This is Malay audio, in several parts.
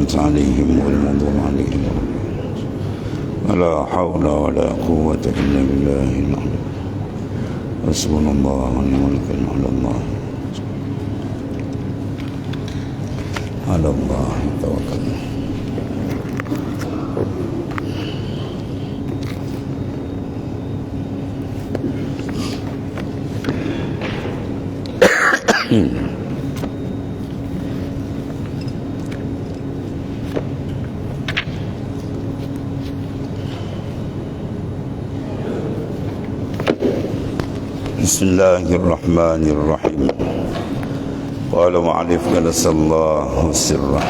أنعمت عليهم غير المغضوب عليهم ولا حول ولا قوة إلا بالله العلي حسبنا الله ونعم الوكيل على الله توكلنا. بسم الله الرحمن الرحيم. قال معلف قدس الله سره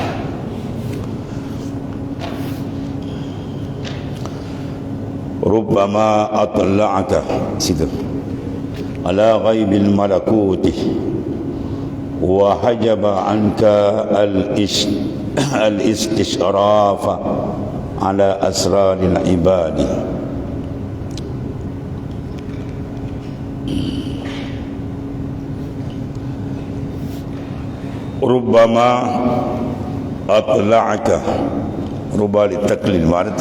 ربما أطلعك على غيب الملكوت وحجب عنك الاستشراف على أسرار العباد. Rubbama atla'aka, rubba litaklil, makna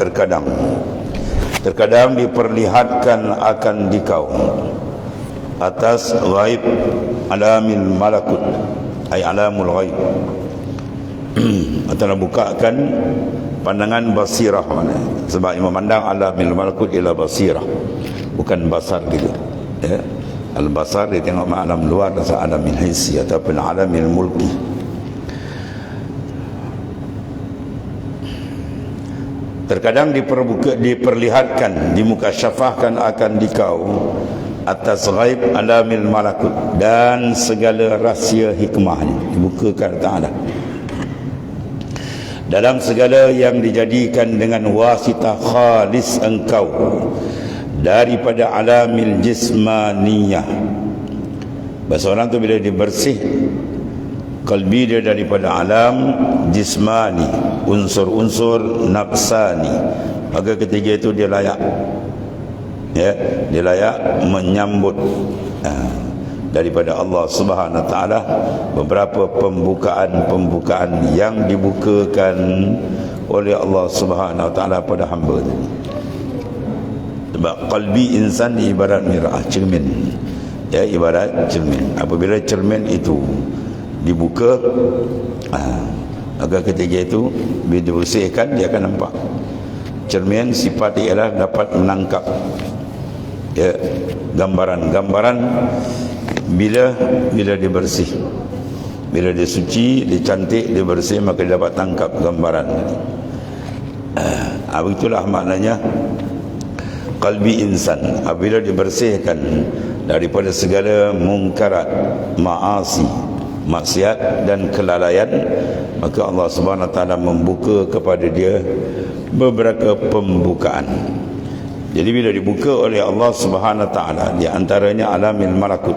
terkadang diperlihatkan akan dikau atas ghaib alamil malakut, ay alamul ghaib atau bukakan pandangan basirah, mana sebab memandang alamil malakut ila basirah, bukan basar gitu ya. Al-basar dia tengok alam luar, rasa alamil hissi ataupun alamil mulki. Terkadang diperlihatkan, dimukasyafahkan akan dikau atas ghaib alamil malakut dan segala rahsia hikmahnya dibukakan Ta'ala dalam segala yang dijadikan dengan wasitah khalis engkau daripada alamil jismaniyah. Bahasa orang tu bila dibersih kalbi dia daripada alam jismani, unsur-unsur nafsani, maka ketiga itu dia layak, ya, dia layak menyambut daripada Allah Subhanahu Wa Taala beberapa pembukaan yang dibukakan oleh Allah Subhanahu Wa Taala pada hamba itu. Sebab kalbi insan ibarat mirah, cermin, ya, ibarat cermin. Apabila cermin itu dibuka, maka ketiga itu bila dibersihkan dia akan nampak. Cermin sifat ialah dapat menangkap, ya, gambaran-gambaran bila dibersih, bila dia suci, dia cantik, dia bersih, maka dia dapat tangkap gambaran. Begitulah maknanya kalbi insan. Apabila dibersihkan daripada segala mungkarat, maasi, maksiat dan kelalaian, maka Allah Subhanahu Wa Taala membuka kepada dia beberapa pembukaan. Jadi bila dibuka oleh Allah Subhanahu Wa Taala, di antaranya alamil malakut,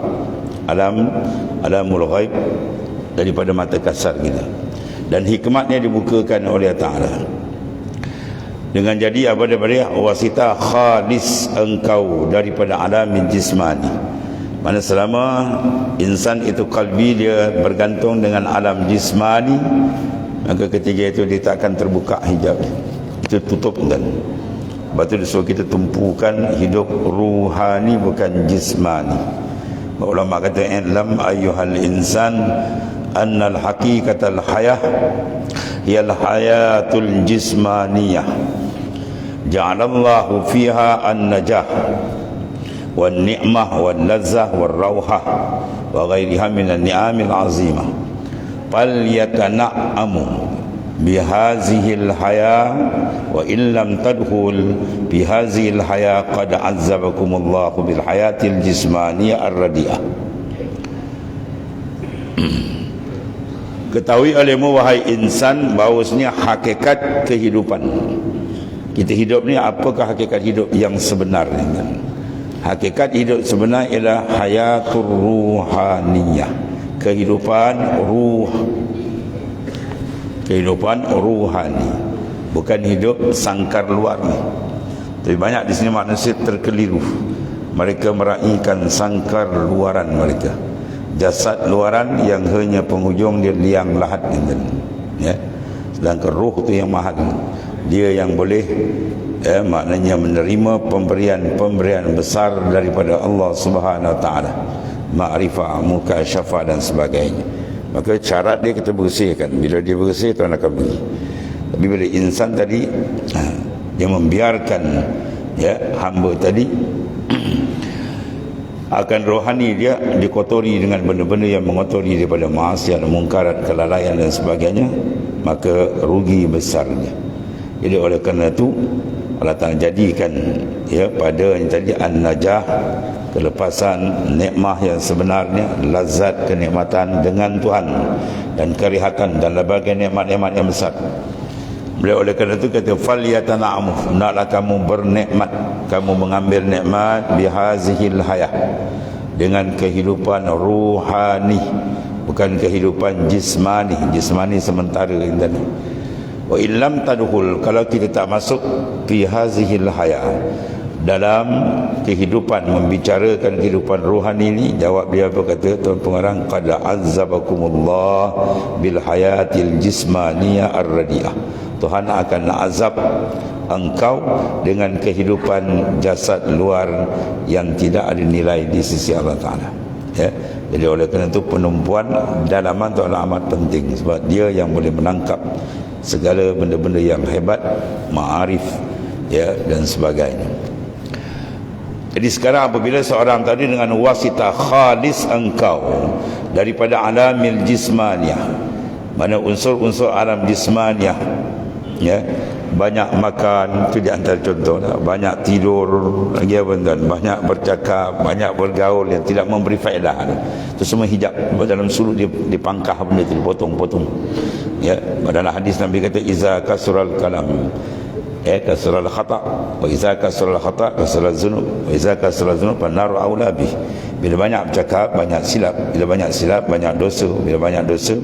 alamul ghaib daripada mata kasar kita, dan hikmatnya dibukakan oleh Taala dengan jadi apa daripada wasitah khalis engkau daripada alamil jismani. Mana selama insan itu kalbi dia bergantung dengan alam jismani, maka ketiga itu dia tak akan terbuka hijab, itu tutup kan. Sebab itu disuruh kita tumpukan hidup ruhani bukan jismani. Ulama kata i'lam ayyuhal insan annal haqiqatal hayah hiyal hayatul jismaniyah ja'alallahu fiha an-najah wan ni'mah wan lazzah war rauhah wa ghairiha minan ni'amil azimah fal yatana'amu bihazihil haya wa illam tadkhul bihazihil haya qad azzabakumullahu bil hayatil jismaniyah ar-radiyah. Ketahui olehmu wahai insan bahawasanya hakikat kehidupan kita hidup ni, apakah hakikat hidup yang sebenar ni? Hakikat hidup sebenar ialah hayatur ruhaniyah, kehidupan ruh, kehidupan ruhani, bukan hidup sangkar luar ni. Tapi banyak di sini manusia terkeliru, mereka meraihkan sangkar luaran mereka, jasad luaran yang hanya penghujung dia liang lahat, ya. Sedangkan ruh tu yang mahal, dia yang boleh maknanya menerima pemberian besar daripada Allah Subhanahu Wa Taala, ma'rifah, mukasyafah dan sebagainya. Maka syarat dia kita bersihkan. Bila dia bersih, Tuhan akan beri. Tapi bila insan tadi dia membiarkan hamba tadi akan rohani dia dikotori dengan benda-benda yang mengotori daripada maksiat, mungkarat, kelalaian dan sebagainya, maka rugi besarnya. Jadi oleh kerana itu Allah Ta'ala jadikan pada yang tadi an-najah, kelepasan nikmah yang sebenarnya, lazat kenikmatan dengan Tuhan dan kerihatan dan berbagai nikmat-nikmat yang besar. Beliau oleh kerana itu kata falyatana'amu, hendaklah kamu bernikmat, kamu mengambil nikmat bihazihil hayah, dengan kehidupan ruhani, bukan kehidupan jismani. Jismani sementara ini tadi. Wa illam tadkhul, kalau kita tak masuk fi hazihil hayah, dalam kehidupan, membicarakan kehidupan rohani ini, jawab dia apa kata Tuan Pengarang, qad azzabakumullah bil hayatil jismaniyah ar-radiyah. Tuhan akan azab engkau dengan kehidupan jasad luar yang tidak ada nilai di sisi Allah Ta'ala. Jadi oleh kerana itu penumpuan dalaman itu adalah amat penting, sebab dia yang boleh menangkap segala benda-benda yang hebat, ma'arif dan sebagainya. Jadi sekarang apabila seorang tadi dengan wasitah khalis engkau daripada alamil jismaniyah, mana unsur-unsur alam jismaniyah, banyak makan, itu di antara contoh, banyak tidur lagi apa, banyak bercakap, banyak bergaul yang tidak memberi faedah, itu semua hijab. Dalam suluk dia dipangkah benda itu, dipotong-potong. Dalam hadis Nabi kata iza kasural kalam kasural khata', wa iza kasural khata' kasural zunub, wa iza kasural zunub an-naru aula bih. Bila banyak bercakap, banyak silap. Bila banyak silap, banyak dosa. Bila banyak dosa,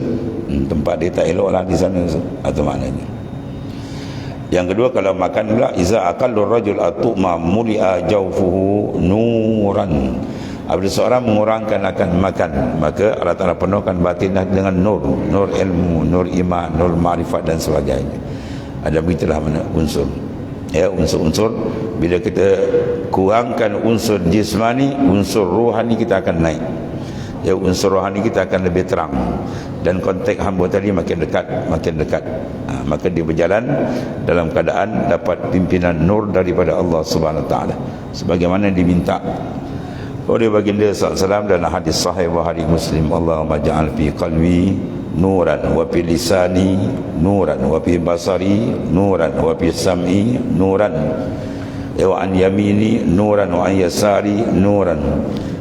tempat dia tak eloklah di sana, atau maknanya. Yang kedua, kalau makan pula, iza aqallu rajul atuma mulia jawfuhu nuran. Apabila seorang mengurangkan akan makan, maka Allah Ta'ala penuhkan batinnya dengan nur, nur ilmu, nur iman, nur ma'rifat dan sebagainya. Ada begitulah mana unsur. Unsur-unsur, bila kita kurangkan unsur jismani, unsur rohani kita akan naik. Unsur rohani kita akan lebih terang, dan konteks hamba tadi makin dekat, makin dekat. Maka dia berjalan dalam keadaan dapat pimpinan nur daripada Allah Subhanahu Wa Taala, sebagaimana diminta oleh baginda SAW dalam hadis sahih Bukhari Muslim, Allahumma ja'al fi qalbi nuran wa fi lisani nuran wa fi basari nuran wa fi sam'i nuran wa an yamini nuran wa an yasari nuran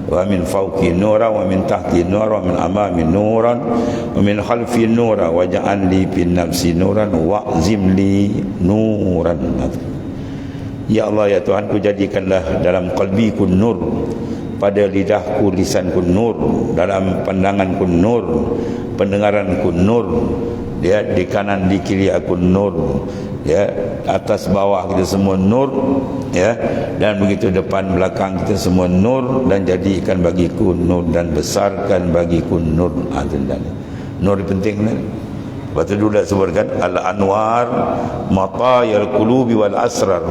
wa min fawqi nuran wa min tahti nuran wa min amami nuran wa min khalfi nuran wa ja'al li fin nafsi nuran wa zimli nuran. Ya Allah, ya Tuhanku, jadikanlah dalam qalbiku nur, pada lidahku lisanku nur, dalam pandanganku nur, pendengaranku nur, di kanan di kiri aku nur, atas bawah kita semua nur, dan begitu depan belakang kita semua nur, dan jadikan bagiku nur dan besarkan bagiku nur. Nur penting kan? Lepas tu dulu dah sebutkan al-anwar matayal qulubi wal asrar.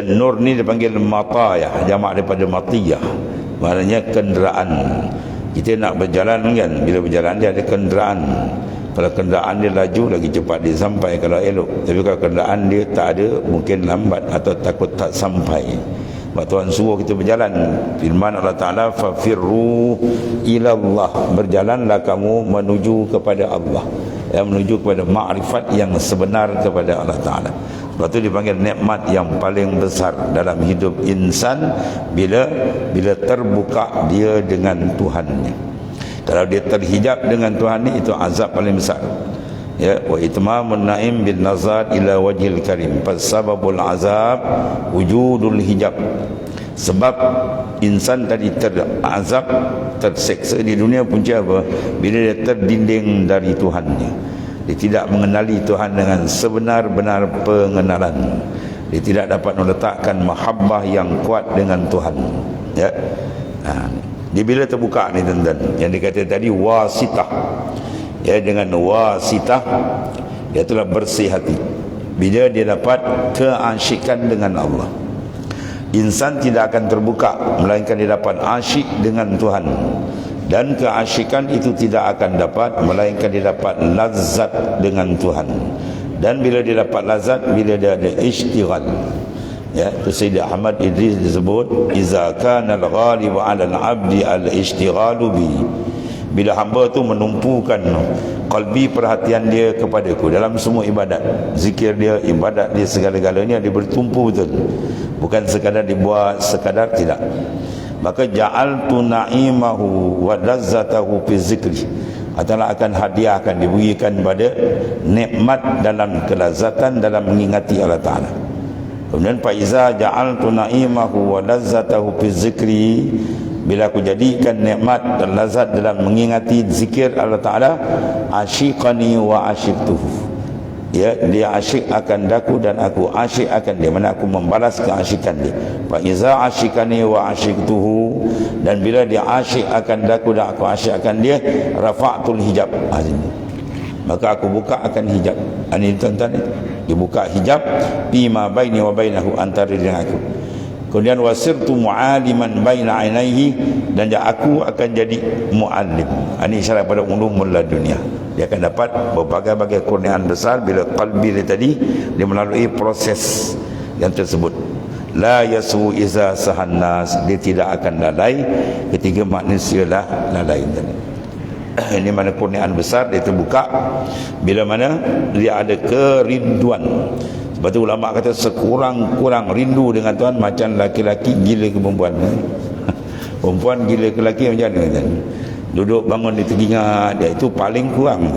Nur ni dipanggil matayah, jamak daripada matiyah, maknanya kenderaan. Kita nak berjalan kan, bila berjalan dia ada kenderaan. Kalau kenderaan dia laju, lagi cepat dia sampai kalau elok. Tapi kalau kenderaan dia tak ada, mungkin lambat atau takut tak sampai. Sebab Tuhan suruh kita berjalan. Firman Allah Ta'ala, fafirru ilallah, berjalanlah kamu menuju kepada Allah, menuju kepada ma'rifat yang sebenar kepada Allah Ta'ala. Sebab itu dipanggil nikmat yang paling besar dalam hidup insan, bila terbuka dia dengan Tuhannya. Kalau dia terhijab dengan Tuhan ni, itu azab paling besar. Wa itmamun na'im bin nazar ila wajhil karim. Fasababul azab wujudul hijab. Sebab insan tadi terazab, terseksa di dunia punca apa? Bila dia terdinding dari Tuhannya. Dia tidak mengenali Tuhan dengan sebenar-benar pengenalan. Dia tidak dapat meletakkan mahabbah yang kuat dengan Tuhan. Dia bila terbuka ni tuan-tuan, yang dikata tadi wasitah, dengan wasitah dia telah bersih hati bila dia dapat keasyikan dengan Allah. Insan tidak akan terbuka melainkan dia dapat asyik dengan Tuhan, dan keasyikan itu tidak akan dapat melainkan dia dapat lazat dengan Tuhan. Dan bila dia dapat lazat, bila dia ada ishtighal, ya, itu Sayyid Ahmad Idris disebut iza kana al-ghalibu 'ala al-'abdi al-ishtighalu bi, bila hamba tu menumpukan qalbi, perhatian dia kepadaku dalam semua ibadat, zikir dia, ibadat dia, segala-galanya dia bertumpu betul, bukan sekadar dibuat, sekadar tidak. Maka ja'altu na'imahu wa lazzatahu fi zikri, adalah akan hadiahkan, diberikan pada nikmat dalam kelazatan dalam mengingati Allah Ta'ala. Kemudian fa iza ja'altu na'imahu wa lazzatahu fi zikri, bila aku jadikan nikmat dan lazat dalam mengingati zikir Allah Ta'ala, asyiqani wa asyiktuhu, ya, dia asyik akan daku dan aku asyik akan dia, mana aku membalas keasyikan dia. Fa iza asyikani wa asyiktuhu, dan bila dia asyik akan daku dan aku asyik akan dia, rafa'tul hijab, maka aku buka akan hijab. Ini tuan-tuan, dibuka hijab bima baini wa bainahu, antara dengan aku. Kemudian wasirtu mu'aliman baina ainaihi, dan aku akan jadi mu'alim. Ini isyarat pada ulumul ladunia. Dia akan dapat berbagai-bagai kurniaan besar bila qalbi dia tadi dia melalui proses yang tersebut. La yasu iza sahannas, dia tidak akan lalai ketika manusia lah lalai. Ini mana kurniaan besar dia terbuka bila mana dia ada kerinduan. Sebab tu ulama kata sekurang-kurang rindu dengan Tuhan macam laki-laki gila ke perempuan. Perempuan gila ke lelaki macam mana? Duduk bangun di telinga dia, itu paling kurang.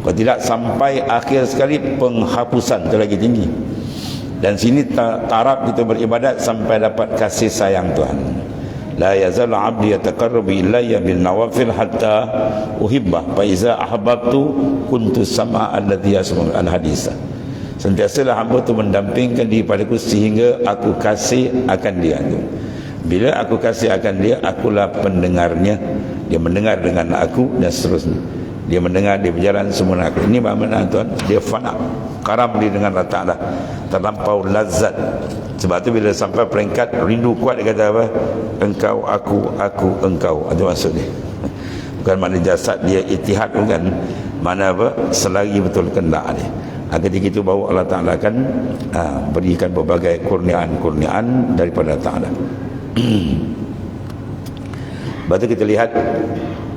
Kalau tidak sampai akhir sekali penghapusan itu lagi tinggi. Dan sini taraf kita beribadat sampai dapat kasih sayang Tuhan. La yazal 'abdi yataqarrabu ilayya bin nawafil hatta uhibbah fa iza ahbabtu kuntu sam'a alladhi yasma'u al-hadisa. Sentiasalah hamba tu mendampingkan diri padaku sehingga aku kasih akan dia tu. Bila aku kasih akan dia, akulah pendengarnya, dia mendengar dengan aku, dan seterusnya. Dia mendengar, dia berjalan semua dengan aku. Ini makna tuan, dia fana, karam dia dengan Allah Ta'ala, terlampau lazat. Sebab tu bila sampai peringkat rindu kuat, dia kata apa? Engkau, aku, engkau. Itu maksud dia. Bukan makna jasad dia itihad, bukan. Mana apa? Selagi betul kendak dia. Ketika itu baru Allah Ta'ala akan berikan berbagai kurniaan daripada Allah Ta'ala. Lepas tu kita lihat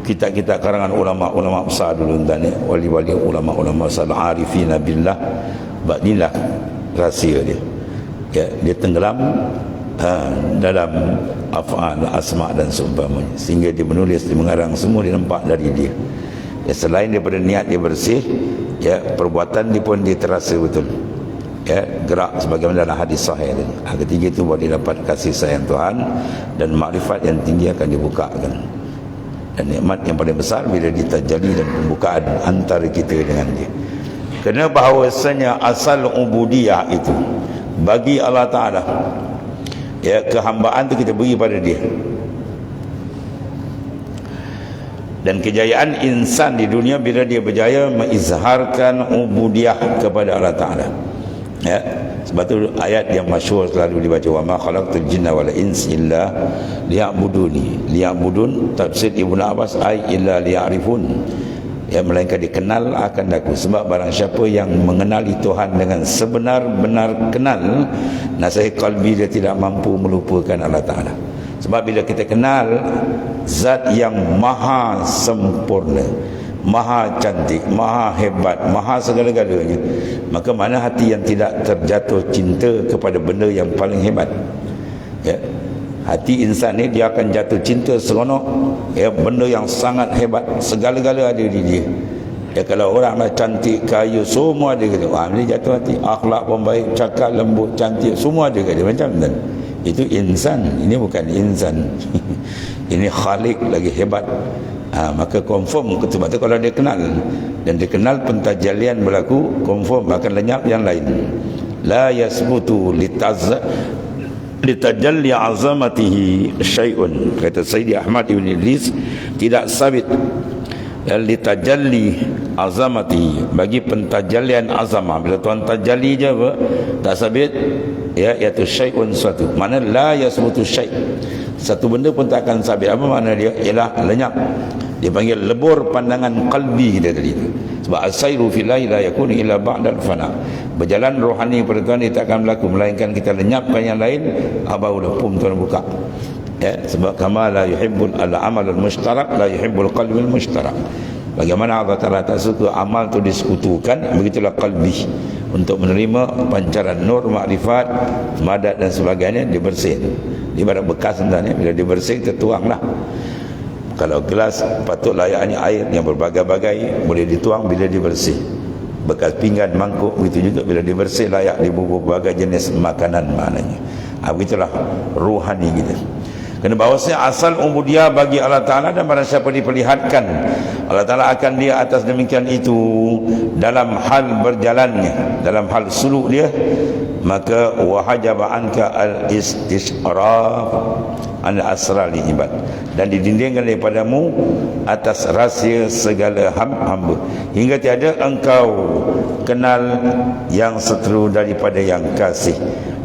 kitab-kitab karangan ulama-ulama besar dulu tadi, wali-wali ulama-ulama besar arifina billah. Inilah rahsia dia. Ya, dia tenggelam dalam af'al, asma' dan seumpamanya, sehingga dia menulis, dia mengarang semua dia nampak dari dia. Ya, selain daripada niat dia bersih, ya, perbuatan dia pun dia terasa betul, ya, gerak sebagaimana dalam hadis sahih tadi. Ketiga itu baru dia dapat kasih sayang Tuhan, dan makrifat yang tinggi akan dibukakan, dan nikmat yang paling besar bila ditajalli dan pembukaan antara kita dengan dia. Kerana bahawasanya asal ubudiyah itu bagi Allah Ta'ala, ya, kehambaan itu kita beri pada dia. Dan kejayaan insan di dunia bila dia berjaya mengizharkan ubudiyah kepada Allah Ta'ala. Ya, sebab tu ayat yang masyhur selalu dibaca, wa ma khalaqtul jinna wal insa illa liya'buduni. Liya'budun tafsir Ibnu Abbas ay illa liya'rifun, ya, melainkan dikenal akan aku. Sebab barang siapa yang mengenali Tuhan dengan sebenar-benar kenal, nasihat qalbi dia tidak mampu melupakan Allah Ta'ala. Sebab bila kita kenal zat yang maha sempurna, maha cantik, maha hebat, maha segala-galanya, maka mana hati yang tidak terjatuh cinta kepada benda yang paling hebat? Ya, hati insan ni dia akan jatuh cinta seronok, ya, benda yang sangat hebat, segala-gala ada di dia. Ya, kalau orang lah cantik, kaya, semua ada kat dia, dia jatuh hati. Akhlak pun baik, cakap lembut, cantik, semua ada kat dia. Macam mana? Itu insan. Ini bukan insan. Ini khalik lagi hebat. Maka confirm. Sebab tu kalau dia kenal, dan dia kenal pentajalian berlaku, confirm akan lenyap yang lain. La yasbutu litajalli azamatihi syai'un. Kata Sayyid Ahmad Ibn Idris, tidak sabit litajalli azamati, bagi pentajalian azamah. Bila Tuhan tajalli je apa? Tak sabit, ya, iaitu syai'un suatu. Mana la yasbutu syai'. Satu benda pun tak akan sabit. Apa makna dia? Ialah lenyap. Dia panggil lebur pandangan qalbi dia tadi. Sebab as-sairu fillahi la yakunu illa ba'dal fana. Berjalan rohani pada Tuhan dia tak akan berlaku melainkan kita lenyapkan yang lain, barulah pum Tuhan buka. Ya, sebab kama la yuhibbul al-amal al-mushtarak la yuhibbul qalbi al-mushtarak. Bagaimana Allah Ta'ala tak suka amal tu disekutukan, begitulah qalbi. Untuk menerima pancaran nur, makrifat, madat dan sebagainya, dia bersih. Ibarat bekas sebenarnya, bila dia bersih tertuanglah. Kalau gelas patut layaknya air yang berbagai-bagai, boleh dituang bila dia bersih. Bekas pinggan, mangkuk, begitu juga bila dia bersih layak dibubur berbagai jenis makanan maknanya. Begitulah ruhani kita. Kerana bahawasanya asal ubudiyah bagi Allah Ta'ala, dan barang siapa diperlihatkan Allah Ta'ala akan dia atas demikian itu dalam hal berjalannya, dalam hal suluk dia, maka wahajaba anka al-istishraf an asrar ibad, dan didindingkan daripadamu atas rahsia segala hamba, hingga tiada engkau kenal yang seteru daripada yang kasih,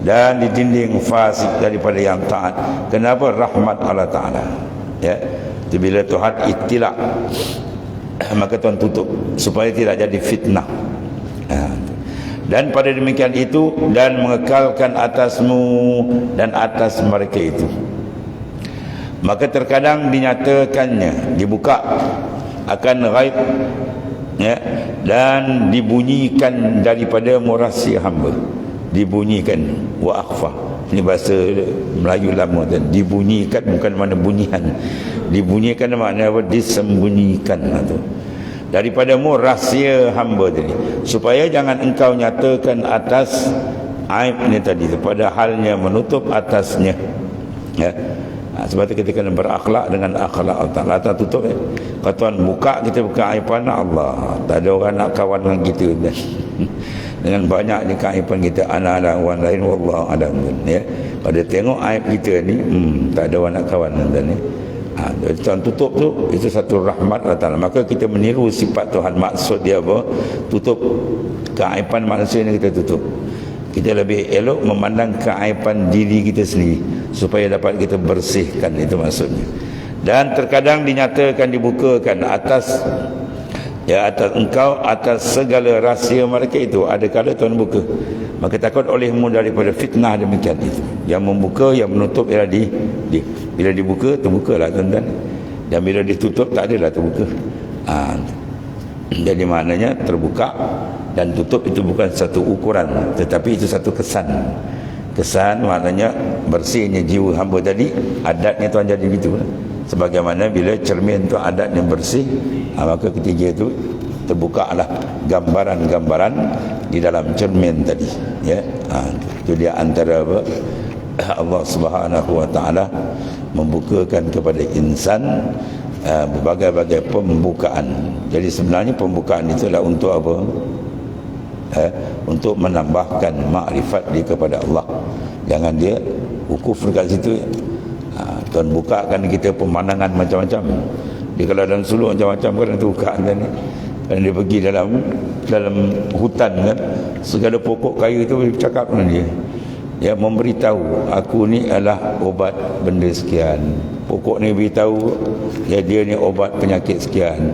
dan didinding fasik daripada yang taat. Kenapa? Rahmat Allah Ta'ala. Ya, bila Tuhan itilak, maka Tuhan tutup supaya tidak jadi fitnah. Dan pada demikian itu, dan mengekalkan atasmu dan atas mereka itu. Maka terkadang dinyatakannya, dibuka akan ghaib, ya, dan dibunyikan daripada rahsia hamba. Dibunyikan, wa akhfa. Ini bahasa Melayu lama tu. Dibunyikan bukan mana bunyian. Dibunyikan makna apa? Disembunyikan tu. Daripadamu rahsia hamba tadi, supaya jangan engkau nyatakan atas aib ni tadi, pada halnya menutup atasnya. Ya. Sebab itu kita kena berakhlak dengan akhlak Allah Ta'ala. Tak tutup ya. Kalau Tuhan buka, kita buka aiban Allah. Tak ada orang nak kawan dengan kita. Dengan banyak ni keaiban kita, anak-anak orang lain, wallahu a'lam. Ya. Kalau dia tengok aib kita ni, tak ada orang nak kawan dengan ni. Tuhan tutup tu, itu satu rahmat Allah Ta'ala. Maka kita meniru sifat Tuhan. Maksud dia apa? Tutup keaiban manusia ni, kita tutup. Kita lebih elok memandang keaiban diri kita sendiri, supaya dapat kita bersihkan. Itu maksudnya. Dan terkadang dinyatakan, dibukakan atas, ya, atas engkau, atas segala rahsia mereka itu. Ada kala Tuhan buka, maka takut olehmu daripada fitnah demikian itu. Yang membuka, yang menutup ialah bila dibuka, terbukalah tuan-tuan. Dan bila ditutup, tak adalah terbuka. Jadi maknanya terbuka dan tutup itu bukan satu ukuran, tetapi itu satu kesan. Kesan maknanya bersihnya jiwa hamba tadi. Adatnya Tuhan jadi begitu. Sebagaimana bila cermin tu adatnya bersih, maka ketiga itu terbukalah gambaran-gambaran di dalam cermin tadi. Ya, itu dia antara apa? Allah Subhanahu Wa Taala membukakan kepada insan berbagai-bagai pembukaan. Jadi sebenarnya pembukaan itu adalah untuk apa? Untuk menambahkan makrifat dia kepada Allah. Jangan dia wukuf dekat situ. Tuhan bukakan kita pemandangan macam-macam. Dia kalau dalam suluk macam-macam kan, tu bukaan kan ni. Kan dia pergi dalam hutan kan, segala pokok kayu itu bercakap dengan dia. Dia memberitahu, aku ni adalah obat benda sekian. Pokok ni beritahu, ya, dia ni obat penyakit sekian.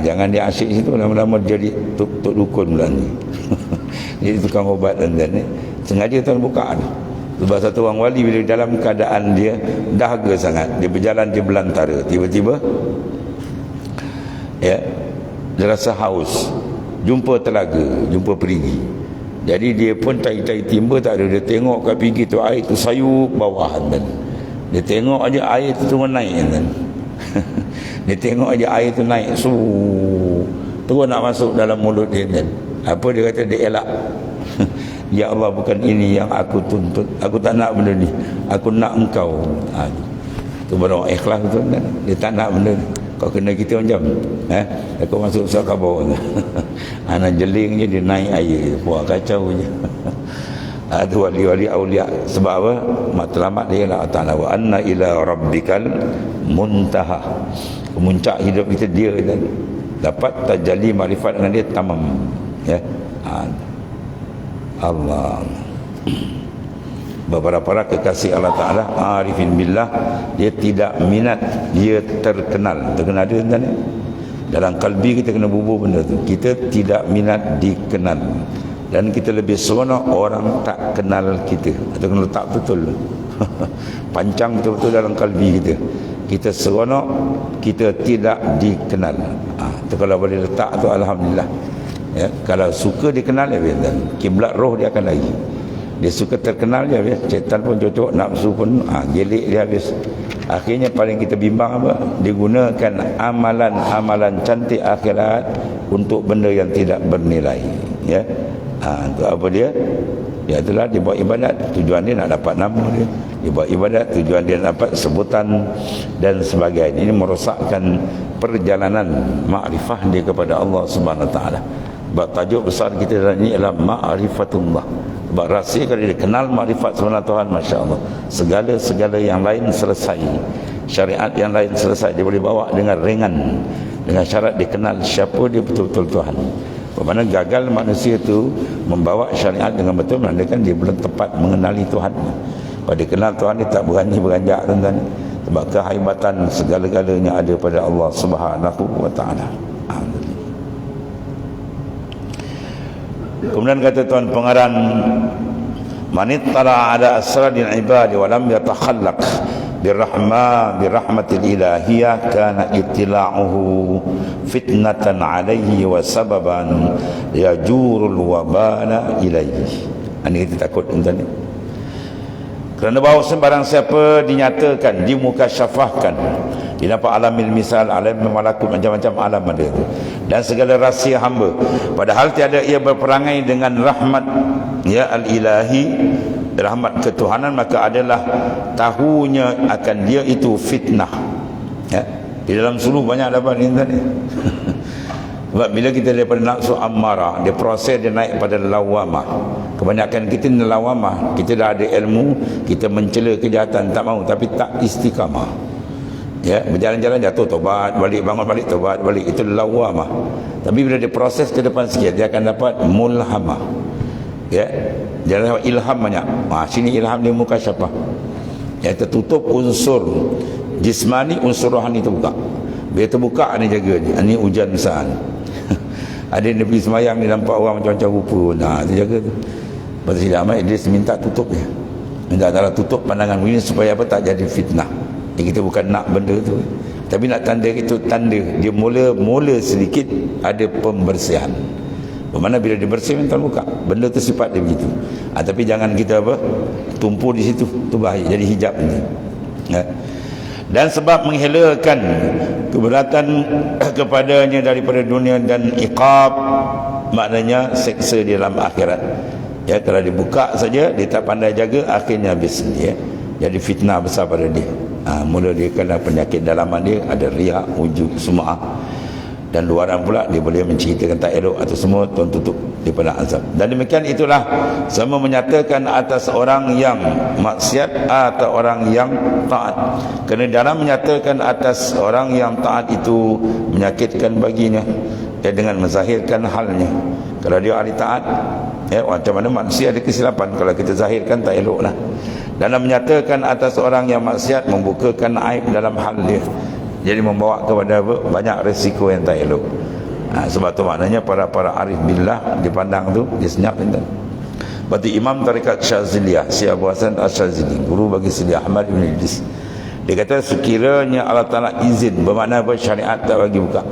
Jangan dia asyik situ, lama-lama jadi tuk dukun pula ni. Jadi tukang obat dan ni. Sengaja Tuhan buka ni. Sebab satu orang wali bila dalam keadaan dia dahaga sangat, dia berjalan di belantara, tiba-tiba ya, dia rasa haus, jumpa telaga, jumpa perigi. Jadi dia pun cari-cari timba tak ada. Dia tengok kat perigi tu, air tu sayup bawah kan. Dia tengok aja air tu turun naik kan. Dia tengok aja air tu naik, terus nak masuk dalam mulut dia kan. Apa dia kata? Dia elak. Ya Allah, bukan ini yang aku tuntut. Aku tak nak benda ni. Aku nak engkau. Itu baru orang ikhlas tu kan. Dia tak nak benda ni. Kau kena kita macam aku masuk surga bawah. Anak jeling je, dia naik air. Buat kacau je. Ada wali-wali aulia. Sebab apa? Matlamat dia Allah Ta'ala, wa anna ila rabbikal muntaha. Puncak hidup kita dia tadi. Dapat tajalli makrifat dengan dia tamam. Ya. Allah. Beberapa kekasih Allah Ta'ala arifin billah, dia tidak minat dia terkenal. Terkenal dia tadi. Dalam kalbi kita kena bubur benda tu. Kita tidak minat dikenal. Dan kita lebih seronok orang tak kenal kita. Atau kena letak betul. Pancang betul-betul dalam kalbi kita. Kita seronok kita tidak dikenal. Itu kalau boleh letak tu alhamdulillah. Ya, kalau suka dikenal ya biar. Kiblat roh dia akan lagi. Dia suka terkenal dia habis. Syaitan pun cocok, nafsu pun gelik dia habis. Akhirnya paling kita bimbang apa? Digunakan amalan-amalan cantik akhirat untuk benda yang tidak bernilai. Ya. Untuk apa dia? Ya itulah dia buat ibadat, tujuan dia nak dapat nama dia. Dia buat ibadat, tujuan dia nak dapat sebutan dan sebagainya. Ini merosakkan perjalanan makrifah dia kepada Allah Subhanahu Wa Taala. Sebab tajuk besar kita dalam ini adalah ma'rifatullah. Sebab rahsia kalau dia kenal makrifat sebenar Tuhan, Masya Allah, segala-segala yang lain selesai. Syariat yang lain selesai. Dia boleh bawa dengan ringan, dengan syarat dikenal siapa dia betul-betul Tuhan. Bagaimana gagal manusia itu membawa syariat dengan betul, menandakan dia belum tepat mengenali Tuhan. Kalau dia kenal Tuhan, dia tak berani beranjak, tuan-tuan. Sebab kehebatan segala-galanya ada pada Allah Subhanahu Wa Taala. Kemudian kata Tuan Pengarang, manittala ala asradil ibadi wa lam yatakhallaq birahmatil ilahiyah kana ittila'uhu fitnatan alaihi wa sababan yajurul wabala ilaihi. Ini kita takut tuan-tuan. Kerana bahawa sembarang siapa dinyatakan, dimukasyafahkan, dinampak alamil misal, alam malakut, macam-macam alam ada itu, dan segala rahsia hamba, padahal tiada ia berperangai dengan rahmat ya al-ilahi, rahmat ketuhanan, maka adalah tahunya akan dia itu fitnah. Ya, di dalam suluh banyak dapat ini tadi. Sebab bila kita daripada nafsu ammarah, dia proses dia naik pada lawamah. Kebanyakan kita ni lawamah, kita dah ada ilmu, kita mencela kejahatan tak mau, tapi tak istiqamah. Ya, berjalan-jalan jatuh tobat balik, bangun balik tobat balik, itu lawamah. Tapi bila dia proses ke depan sikit, dia akan dapat mulhamah. Ya, dia dapat ilham banyak. Sini ilham dia mukasyafah. Ya, tertutup unsur jismani, unsur rohani terbuka. Bila terbuka ni jaga ni. Ini hujan besar. Ada yang pergi semayang ni nampak orang macam-macam rupa. Dia jaga tu. Lepas tu Sidang Ahmad Idris minta tutup dia. Minta Allah tutup pandangan begini supaya apa, tak jadi fitnah. Kita bukan nak benda tu, tapi nak tanda itu tanda dia mula sedikit ada pembersihan. Bermakna bila dia bersih minta buka. Benda tu sifat dia begitu. Tapi jangan kita apa, tumpu di situ. Tu bahaya, jadi hijab ni. Ya. Dan sebab menghilangkan keberatan kepadanya daripada dunia dan iqab, maknanya seksa di dalam akhirat. Ya, kalau dibuka saja dia tak pandai jaga, akhirnya habis dia. Jadi fitnah besar pada dia. Mula dia kena penyakit dalaman dia, ada riak, ujub, sum'ah. Dan luaran pula dia boleh menceritakan tak elok atau semua, tuan tutup daripada azab. Dan demikian itulah sama menyatakan atas orang yang maksiat atau orang yang taat. Kerana dalam menyatakan atas orang yang taat itu menyakitkan baginya, ya, dengan menzahirkan halnya. Kalau dia ahli taat, ya, macam mana manusia ada kesilapan, kalau kita zahirkan tak elok lah. Dalam menyatakan atas orang yang maksiat, membukakan aib dalam hal dia, jadi membawa kepada apa? Banyak resiko yang tak elok. Sebab tu maknanya para arif billah dipandang tu dia senyap itu. Berarti Imam Tarikat Syaziliyah, Syekh Abu Hasan Asy-Syazili, guru bagi Sidi Ahmad bin Idris, dia kata sekiranya Allah Ta'ala izin, bermakna apa, syariat tak bagi buka,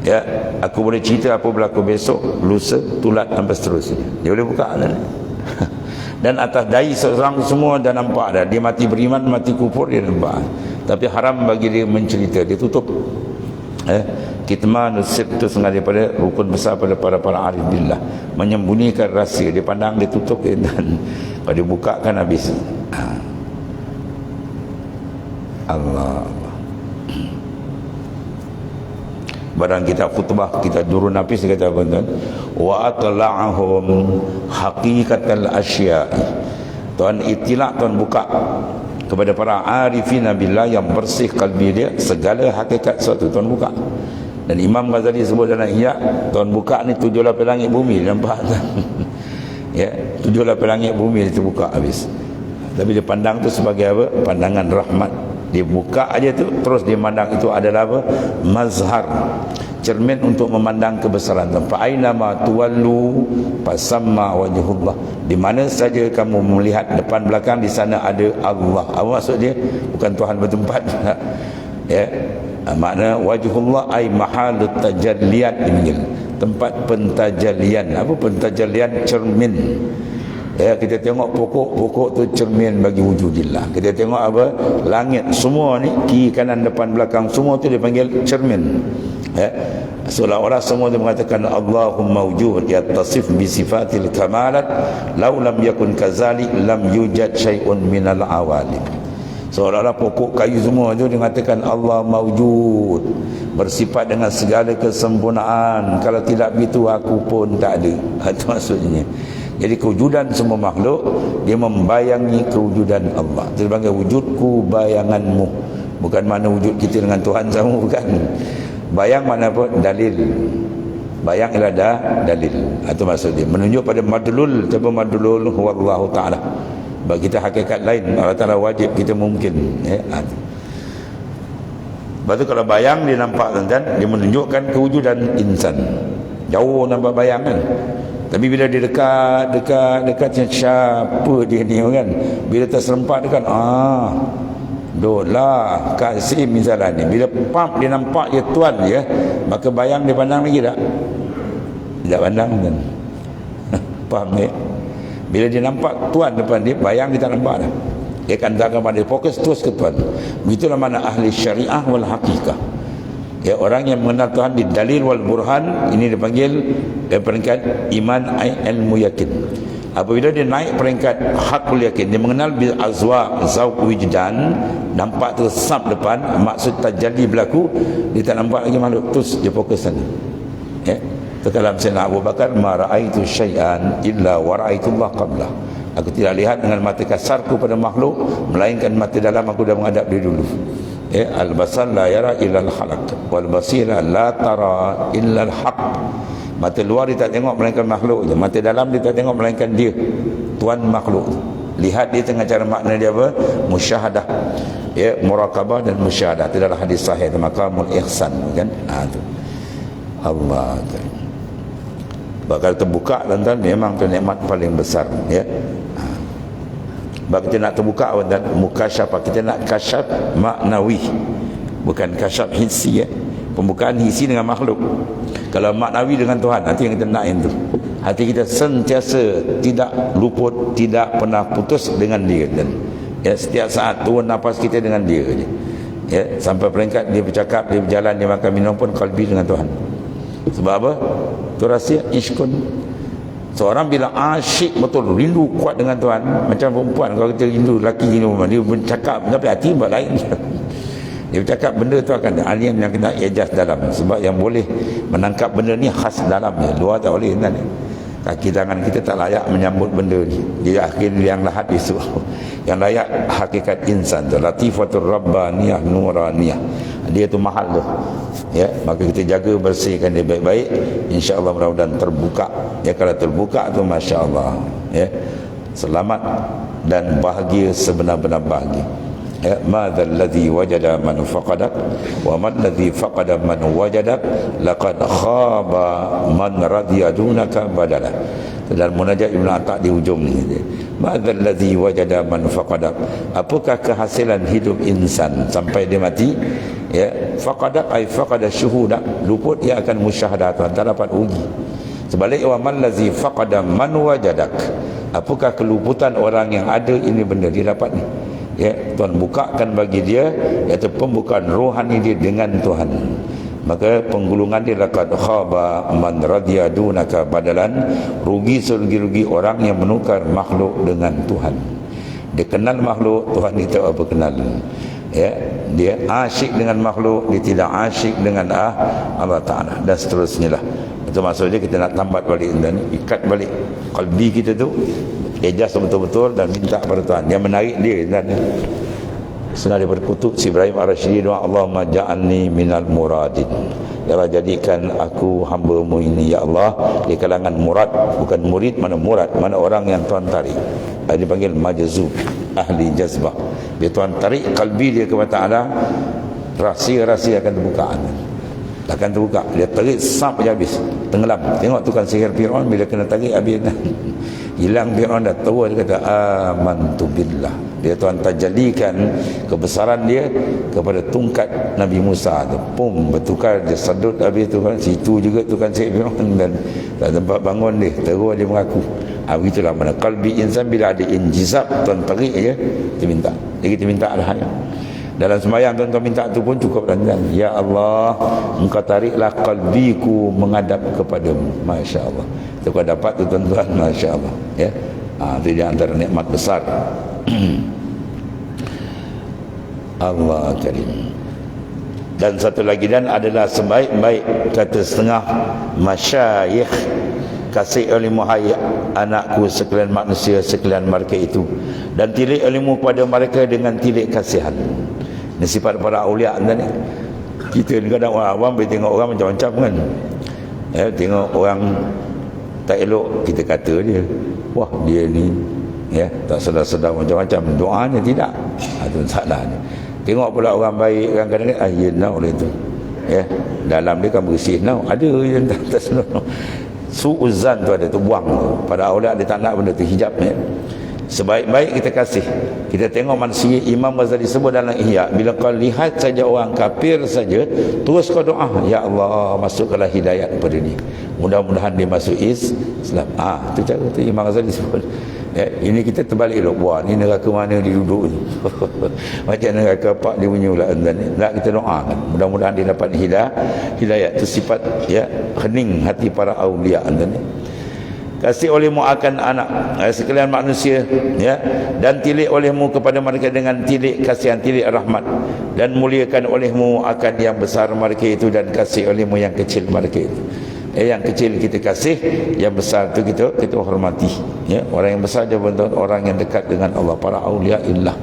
ya, aku boleh cerita apa berlaku besok, lusa, tulat sampai seterusnya, dia boleh buka kan? Dan atas dai seorang semua dah nampak dah, dia mati beriman, mati kufur, dia nampak. Tapi haram bagi dia mencerita, dia tutup. Kitmanus sir itu sengaja daripada rukun besar pada para arif billah, menyembunyikan rahsia. Dia pandang, dia tutup, dan kalau dia buka kan habis. Allah. barang kita khutbah, kita durun nafis, kata apa tuan? Wa atla'ahum haqiqatal asya. Tuan itilak, tuan buka kepada para arifin billah yang bersih kalbi dia segala hakikat suatu, tuan buka. Dan Imam Ghazali sebut dalam Ihya, tuan buka ni 7 lapis langit bumi, nampak tak? Ya, 7 lapis langit bumi itu buka habis. Tapi dia pandang tu sebagai apa? Pandangan rahmat. Dia buka aja tu, terus dia mandang itu adalah apa? Mazhar, cermin untuk memandang kebesaran. Fa aina ma tuwallu fasamma wajhullah. Di mana saja kamu melihat depan belakang, di sana ada Allah. Apa maksud dia? Bukan Tuhan bertempat. Ya. Makna wajhullah ai mahalut tajalliyat, dipanggil tempat pentajalian. Apa pentajalian? Cermin. Ya, kita tengok pokok-pokok tu cermin bagi wujudillah. Kita tengok apa? Langit semua ni, kiri kanan depan belakang semua tu dipanggil cermin. Ya. Seolah-olah semua dia mengatakan Allahumma wujud yattasif bi sifatil kamalat law lam yakun kazalik lam yujad syai'un minal awalim. Seolah-olah pokok kayu semua tu dia mengatakan Allah mawjud, bersifat dengan segala kesempurnaan. Kalau tidak begitu aku pun tak ada. Itu maksudnya. Jadi kewujudan semua makhluk dia membayangi kewujudan Allah. Itu dipanggil wujudku bayanganmu. Bukan mana wujud kita dengan Tuhan sama, bukan. Bayang mana apa? Dalil. Bayang ialah dalil. Itu maksud dia. Menunjuk pada madlul. Siapa madlul? Wallahu ta'ala. Bagi kita hakikat lain, Allah Ta'ala wajib, kita mungkin. Ya. Lepas tu kalau bayang dia nampak, tuan-tuan, dia menunjukkan kewujudan insan. Jauh nampak bayang kan. Tapi bila dia dekat siapa dia ni kan. Bila terserempak dekat, dolah Kasim misalnya ni. Bila pump dia nampak je tuan dia, maka bayang dia pandang lagi tak? Tidak pandang kan. Faham ni? Bila dia nampak tuan depan dia, bayang dia tak nampak dah. Dia akan datang pada fokus terus ke tuan. Begitulah mana ahli syariah wal haqiqah. Ya, orang yang mengenal Tuhan di dalil wal burhan, ini dipanggil peringkat iman ilmu yakin. Apabila dia naik peringkat hakul yakin, dia mengenal bil azwa zauq wujdan, nampak tu sab depan, maksud tajalli berlaku, dia tak nampak lagi makhluk, terus dia fokus sana. Ya. Tu kalam Sayyidina Abu Bakar, ma raaitu syai'an illa wa raaitullah qablah. Aku tidak lihat dengan mata kasarku pada makhluk, melainkan mata dalam aku dah menghadap dia dulu. Ya, al-basar la yara illa al-halaq wal basira la tara illa al-haq. Mata luar dia tak tengok melainkan makhluk je, mata dalam dia tak tengok melainkan dia, tuan makhluk. Lihat dia tengah cara makna dia apa? Musyahadah. Ya, muraqabah dan musyahadah. Itu adalah hadis sahih, maqamul ihsan kan. Tu. Allah. Bakal terbuka, tuan-tuan, memang tu nikmat paling besar, ya. Sebab kita nak terbuka, dan mukasyafah, kita nak kasyaf maknawi, bukan kasyaf hissi, ya. Pembukaan hissi dengan makhluk. Kalau maknawi dengan Tuhan, nanti yang kita nak itu. Hati kita sentiasa tidak luput, tidak pernah putus dengan dia, dan ya, setiap saat turun nafas kita dengan dia je. Ya, sampai peringkat dia bercakap, dia berjalan, dia makan minum pun kalbi dengan Tuhan. Sebab apa? Itu rahsia iskun. Seorang bila asyik betul, rindu kuat dengan Tuhan, macam perempuan, kalau kita rindu lelaki rindu, dia bercakap tapi hati buat lain. Dia bercakap benda tu akan ada alien yang kena ijaz dalam. Sebab yang boleh menangkap benda ni khas dalamnya, luar tak boleh. Kaki tangan kita tak layak menyambut benda ni. Dia akhir yang lahat isu. Yang layak hakikat insan tu, latifatul rabbaniyah nuraniyah. Dia tu mahal tu. Ya, maka kita jaga, bersihkan dia baik-baik. Insya-Allah mudah-mudahan terbuka. Ya, kalau terbuka tu masya-Allah, ya, selamat dan bahagia sebenar-benar bahagia. Ya, madzal ladzi wajada man faqadak wa man ladzi faqada man wajadak laqad khaba man radiya dunaka badala. Dan munajat Ibn Atta' di hujung ni, madzal ladzi wajada man faqadak, apakah kehasilan hidup insan sampai dia mati? Ya, faqadak ay faqada syuhuda, luput ia akan musyahadah Tuhan, tak dapat rugi. Sebaliknya, wa man ladzi faqada man wajadak, apakah keluputan orang yang ada ini benda dia dapat ni. Ya, Tuhan bukakan bagi dia, iaitu pembukaan rohani dia dengan Tuhan. Maka penggulungan dia laqad khaba man radiya dunaka badalan, rugi serugi-rugi orang yang menukar makhluk dengan Tuhan. Dia kenal makhluk, Tuhan dia tak apa kenal. ya, dia asyik dengan makhluk, dia tidak asyik dengan Allah Ta'ala, dan seterusnya lah. Itu maksudnya kita nak tambat balik dan ikat balik kalbi kita tu, ejas betul-betul dan minta pada Tuhan. Yang menarik dia dan senang daripada kutub si Ibrahim Ar-Rashidi doa, Allahumma ja'alni minal muradin, ya Allah jadikan aku hamba-Mu ini ya Allah di kalangan murad, bukan murid, mana murad, mana orang yang Tuhan tarik. Dia dipanggil majzub, ahli jazbah. Bila Tuhan tarik kalbi dia kepada Ta'ala, rahsia-rahsia akan terbuka, akan terbuka. Dia tarik sap je habis, tenggelam. Tengok tukang sihir Fir'aun, bila kena tarik habis hilang. Fir'aun dah tahu, dia kata amantu billah. Dia Tuhan tajalikan kebesaran dia kepada tungkat Nabi Musa tu, pum, bertukar, dia sedut habis tu kan. Situ juga tukang sihir Fir'aun, dan tak tempat bangun dia, terus dia mengaku. Begitulah mana kalbi insan bila ada injizab, Tuhan tarik je, kita minta. Jadi kita minta lah ya. Dalam sembahyang tuan-tuan minta tu pun cukup dan ya Allah, Engkau tariklah kalbiku menghadap kepadamu. Masya Allah. Itu kau dapat tu tuan-tuan, Masya Allah ya. Itu di antara nikmat besar. Allah Karim. Dan satu lagi, dan adalah sebaik-baik kata setengah masyayikh, kasih ilmu hai anakku sekalian manusia sekalian mereka itu, dan tilik ilmu kepada mereka dengan tilik kasihan. Ini sifat para awliya ni. Kita ni kadang orang awam boleh tengok orang macam-macam kan ya, tengok orang tak elok, kita kata dia, wah dia ni ya, tak sedar-sedar macam-macam, doanya tidak. Itu salah ni. Tengok pula orang baik, kadang-kadang ya nau lah itu ya, dalam dia kan bersih nau, ada yang tak sedar. Su'uzan tu ada tu, buang tu. Pada awliya dia tak nak benda tu, hijab ya. Sebaik-baik kita kasih. Kita tengok manusia, Imam Ghazali sebut dalam Ihya, bila kau lihat saja orang kafir saja, terus kau doa, ya Allah masukkanlah hidayat kepada dia, mudah-mudahan dia masuk Islam. Tu cara tu Imam Ghazali sebut ya. Ini kita terbalik loh, wah ni neraka mana dia duduk ni macam neraka pak dia punya pula. Tak, kita doakan mudah-mudahan dia dapat hidayat. Itu sifat ya, hening hati para awliya. Kasih olehmu akan anak sekalian manusia ya, dan tilik olehmu kepada mereka dengan tilik kasihan, tilik rahmat, dan muliakan olehmu akan yang besar mereka itu, dan kasih olehmu yang kecil mereka itu. Yang kecil kita kasih, yang besar itu kita hormati ya. Orang yang besar dia betul orang yang dekat dengan Allah, para aulia illah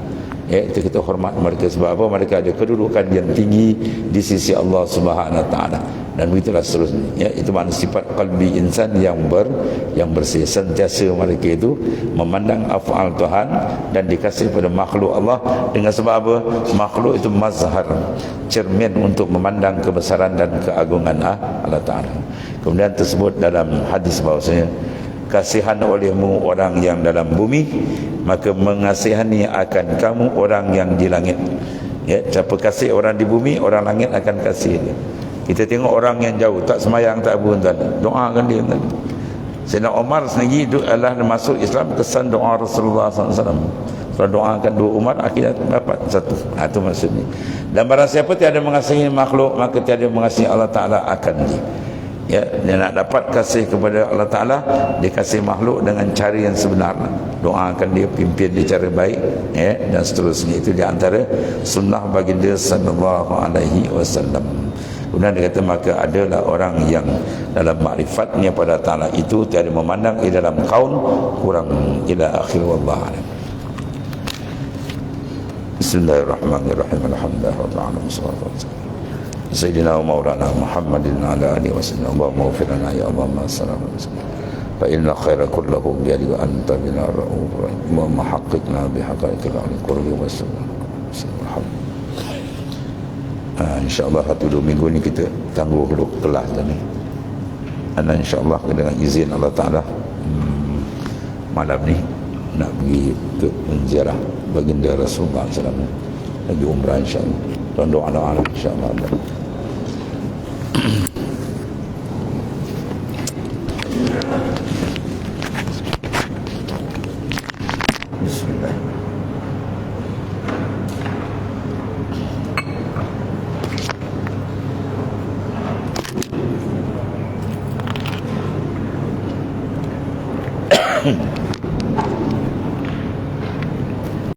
ya, itu kita hormat mereka. Sebab apa? Mereka ada kedudukan yang tinggi di sisi Allah Subhanahu Wa Taala, dan begitulah seterusnya ya. Itu makna sifat qalbi insan yang bersih. Sentiasa mereka itu memandang af'al Tuhan dan dikasih pada makhluk Allah. Dengan sebab apa? Makhluk itu mazhar, cermin untuk memandang kebesaran dan keagungan Allah Ta'ala. Kemudian tersebut dalam hadis bahawasanya, kasihan olehmu orang yang dalam bumi, maka mengasihani akan kamu orang yang di langit ya. Siapa kasih orang di bumi, orang langit akan kasih dia. Kita tengok orang yang jauh, tak semayang, tak apa, doakan dia. Sayyidina Umar sendiri itu adalah masuk Islam kesan doa Rasulullah SAW. Kalau doakan dua umat, akhirnya dapat satu. Itu maksudnya. Dan barang siapa tiada mengasihi makhluk, maka tiada mengasihi Allah Ta'ala akan dia. Ya, dia nak dapat kasih kepada Allah Ta'ala, dia kasih makhluk dengan cara yang sebenar. Doakan dia, pimpin dia cara baik ya, dan seterusnya. Itu di antara sunnah baginda sallallahu alaihi wasallam. Kemudian dia kata, maka adalah orang yang dalam makrifatnya pada Ta'ala itu tiada memandang di dalam kaun kurang ila akhir. Wallahu a'lam. Bismillahirrahmanirrahim. Alhamdulillah rabbil alamin. Sayyidina wa maulana Muhammadin ala alihi wasallam. Allahumma ighfir lana ya Allah ma sallallahu alaihi wasallam. Fa inna khaira kullahu bi yadika anta bina ra'ufur rahim. Wa mahaqqiqna bi haqaiqil qurbi wasallam. InsyaAllah 1-2 minggu ni kita tangguh dulu kelas tadi. Dan insyaAllah dengan izin Allah Ta'ala malam ni nak pergi untuk menziarah baginda Rasulullah SAW, lagi umrah insyaAllah. Tuan doa insyaAllah. Bismillah.